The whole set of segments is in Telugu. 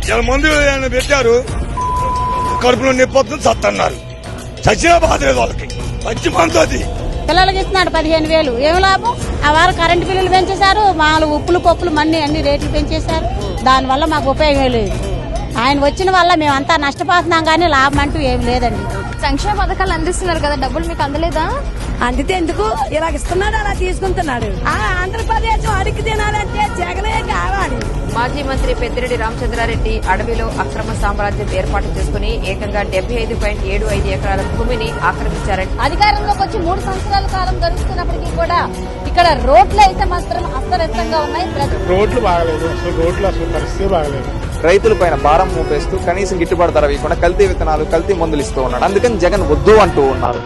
ఇలా మందు పెట్టారు, కడుపులో నొప్పి వస్తుంది సత్తన్నారు. చచ్చినా బాధ లేదు వాళ్ళకి. మంచి మందు అది. పిల్లలకి ఇస్తున్నాడు 15,000. ఏం లాభం? ఆ వారు కరెంటు బిల్లులు పెంచేశారు, మామూలు ఉప్పులు పప్పులు అన్ని రేట్లు పెంచేశారు. దానివల్ల మాకు ఉపయోగం లేదు. ఆయన వచ్చిన వల్ల మేమంతా నష్టపోతున్నాం, కానీ లాభం అంటూ ఏం లేదండి. సంక్షేమ పథకాలు అందిస్తున్నారు కదా, డబ్బులు మీకు అందలేదా? అందితే ఎందుకు ఇలా ఇస్తున్నాడు, అలా తీసుకుంటున్నాడు. ఆంధ్రప్రదేశ్ అడిగి తినాలంటే జగనే కావాలి. మాజీ మంత్రి పెద్దిరెడ్డి రామచంద్రారెడ్డి అడవిలో అక్రమ సామ్రాజ్యం ఏర్పాటు చేసుకుని ఏకంగా 75.75 ఎకరాల భూమిని ఆక్రమించారని అధికారంలోకి వచ్చి 3 సంవత్సరాల కాలం గడుస్తున్నప్పటికీ కూడా ఇక్కడ రోడ్లు అయితే మాత్రం అస్తవ్యస్తంగా ఉన్నాయి. రోడ్లు బాగలేదు, రోడ్లు అసలు పరిస్థితి బాగలేదు. రైతులపైన భారం మోపేస్తూ కనీసం గిట్టుబాటు ధర వేయకుండా కల్తీ విత్తనాలు, కల్తీ మందులు ఇస్తూ ఉన్నాడు. అందుకని జగన్ వద్దు అంటూ ఉన్నారు.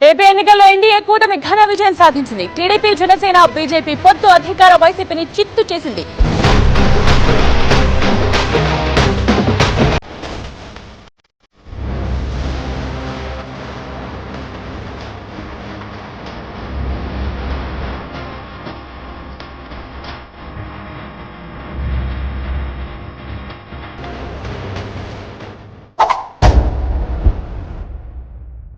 ఏపీ ఎన్నికల్లో ఎన్డీఏ కూటమి ఘన విజయం సాధించింది. టీడీపీ, జనసేన, బీజేపీ పొత్తు అధికార వైసీపీని చిత్తు చేసింది.